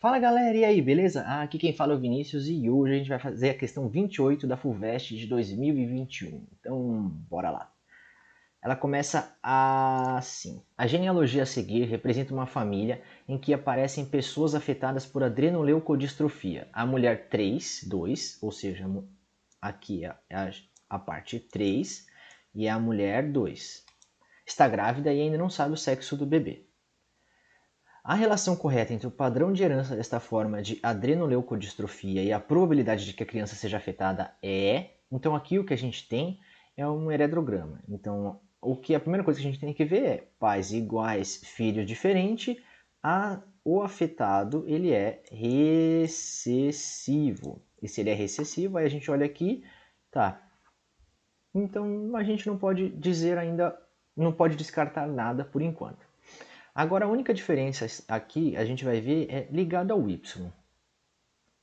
Fala galera, e aí, beleza? Aqui quem fala é o Vinícius e hoje a gente vai fazer a questão 28 da FUVEST de 2021. Então, bora lá. Ela começa assim. A genealogia a seguir representa uma família em que aparecem pessoas afetadas por adrenoleucodistrofia. A mulher 3, 2, ou seja, aqui é a parte 3 e a mulher 2. Está grávida e ainda não sabe o sexo do bebê. A relação correta entre o padrão de herança desta forma de adrenoleucodistrofia e a probabilidade de que a criança seja afetada é... Então aqui o que a gente tem é um heredograma. Então a primeira coisa que a gente tem que ver é pais iguais, filho diferente, o afetado ele é recessivo. E se ele é recessivo, aí a gente olha aqui, tá. Então a gente não pode dizer ainda, não pode descartar nada por enquanto. Agora, a única diferença aqui a gente vai ver é ligado ao y.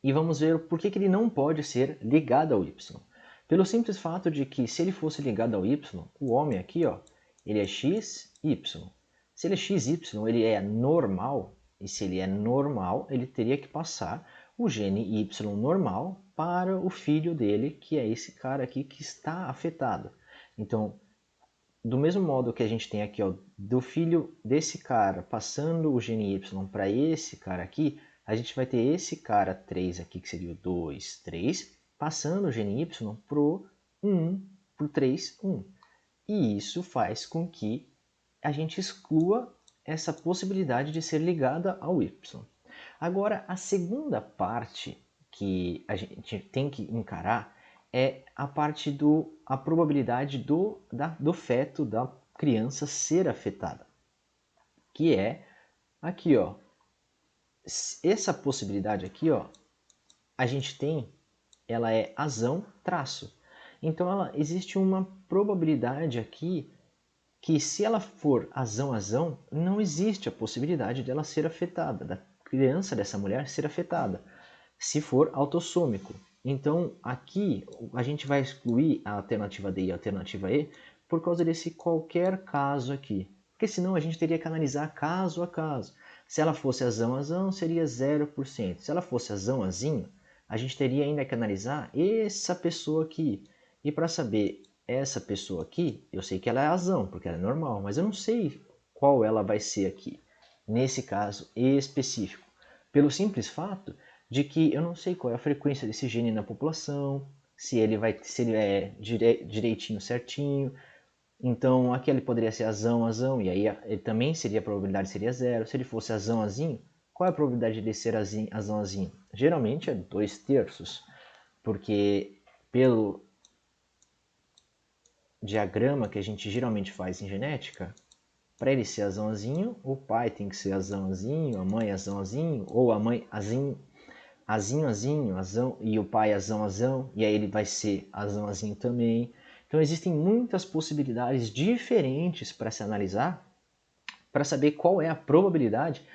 E vamos ver por que ele não pode ser ligado ao y. Pelo simples fato de que se ele fosse ligado ao y, o homem aqui, ó, ele é x, y. Se ele é x, y, ele é normal, e se ele é normal, ele teria que passar o gene y normal para o filho dele, que é esse cara aqui que está afetado. Então, do mesmo modo que a gente tem aqui, ó, do filho desse cara passando o gene Y para esse cara aqui, a gente vai ter esse cara 3 aqui, que seria o 2, 3, passando o gene Y pro 1, pro 3, 1. E isso faz com que a gente exclua essa possibilidade de ser ligada ao Y. Agora, a segunda parte que a gente tem que encarar é a parte a probabilidade do feto, da criança ser afetada, que é aqui, ó. Essa possibilidade aqui, ó, a gente tem, ela é azão traço. Então existe uma probabilidade aqui que se ela for azão, não existe a possibilidade dela ser afetada, da criança dessa mulher ser afetada, se for autossômico. Então aqui a gente vai excluir a alternativa D e a alternativa E por causa desse qualquer caso aqui. Porque senão a gente teria que analisar caso a caso. Se ela fosse azão, seria 0%. Se ela fosse azinho, a gente teria ainda que analisar essa pessoa aqui. E para saber essa pessoa aqui, eu sei que ela é azão, porque ela é normal, mas eu não sei qual ela vai ser aqui, nesse caso específico. Pelo simples fato de que eu não sei qual é a frequência desse gene na população, se ele é direitinho, certinho. Então aqui ele poderia ser azão, e aí ele também seria, a probabilidade seria zero. Se ele fosse azinho, qual é a probabilidade de ele ser azinho? Geralmente é 2/3, porque pelo diagrama que a gente geralmente faz em genética, para ele ser azãozinho, o pai tem que ser azãozinho, a mãe azãozinho, ou a mãe azão, e o pai azão, e aí ele vai ser azãozinho também. Então existem muitas possibilidades diferentes para se analisar, para saber qual é a probabilidade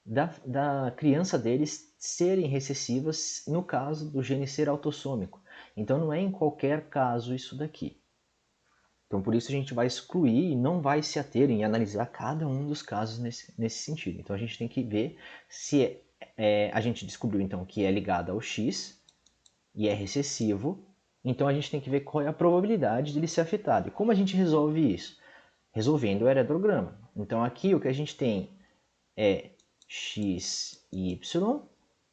da criança deles serem recessivas no caso do gene ser autossômico. Então não é em qualquer caso isso daqui. Então, por isso a gente vai excluir e não vai se ater em analisar cada um dos casos nesse sentido. Então, a gente tem que ver se a gente descobriu então que é ligado ao X e é recessivo. Então, a gente tem que ver qual é a probabilidade de ele ser afetado. E como a gente resolve isso? Resolvendo o heredograma. Então, aqui o que a gente tem é x e y.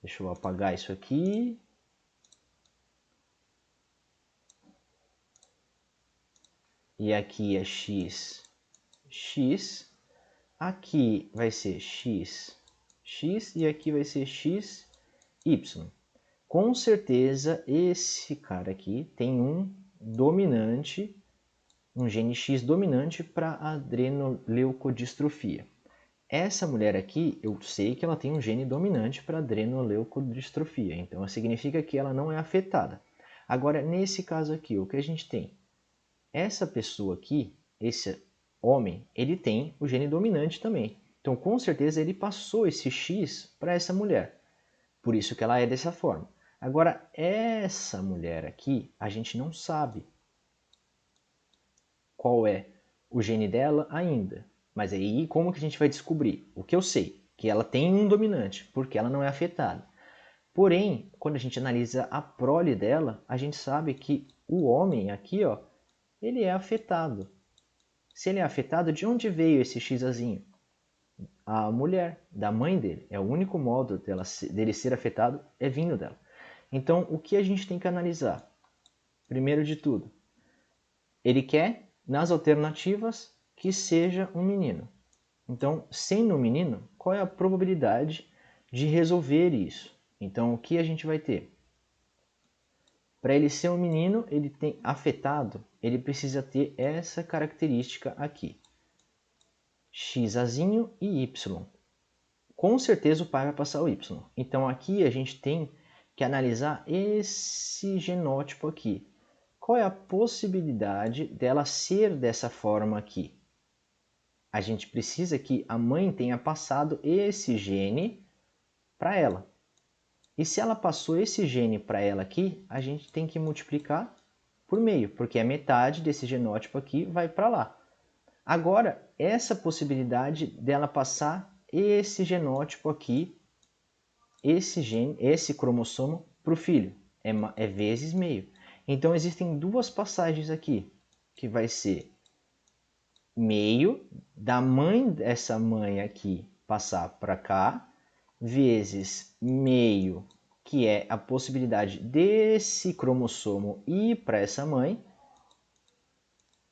Deixa eu apagar isso aqui. E aqui é x, x. Aqui vai ser x, x e aqui vai ser x, y. Com certeza esse cara aqui tem um dominante, um gene X dominante para adrenoleucodistrofia. Essa mulher aqui, eu sei que ela tem um gene dominante para adrenoleucodistrofia, então significa que ela não é afetada. Agora, nesse caso aqui, o que a gente tem? Essa pessoa aqui, esse homem, ele tem o gene dominante também. Então, com certeza, ele passou esse X para essa mulher. Por isso que ela é dessa forma. Agora, essa mulher aqui, a gente não sabe qual é o gene dela ainda. Mas aí, como que a gente vai descobrir? O que eu sei? que ela tem um dominante, porque ela não é afetada. Porém, quando a gente analisa a prole dela, a gente sabe que o homem aqui, ó, ele é afetado. Se ele é afetado, de onde veio esse Xazinho? A mulher, da mãe dele. É o único modo dele ser afetado, é vindo dela. Então, o que a gente tem que analisar? Primeiro de tudo, ele quer, nas alternativas, que seja um menino. Então, sendo um menino, qual é a probabilidade de resolver isso? Então, o que a gente vai ter? Para ele ser um menino, ele tem afetado, ele precisa ter essa característica aqui. Xazinho e Y. Com certeza o pai vai passar o Y. Então aqui a gente tem que analisar esse genótipo aqui. Qual é a possibilidade dela ser dessa forma aqui? A gente precisa que a mãe tenha passado esse gene para ela. E se ela passou esse gene para ela aqui, a gente tem que multiplicar por meio, porque a metade desse genótipo aqui vai para lá. Agora, essa possibilidade dela passar esse genótipo aqui, esse gene, esse cromossomo para o filho, é vezes meio. Então existem duas passagens aqui, que vai ser meio da mãe dessa mãe aqui passar para cá, vezes meio, que é a possibilidade desse cromossomo ir para essa mãe,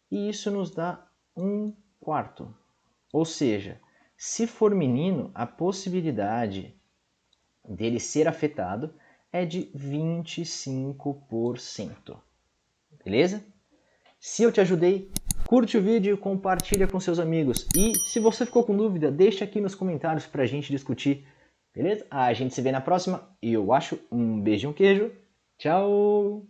e isso nos dá 1/4. Ou seja, se for menino, a possibilidade dele ser afetado é de 25%. Beleza? Se eu te ajudei, curte o vídeo e compartilha com seus amigos. E se você ficou com dúvida, deixa aqui nos comentários para a gente discutir. Beleza? A gente se vê na próxima. E eu acho um beijo e um queijo. Tchau!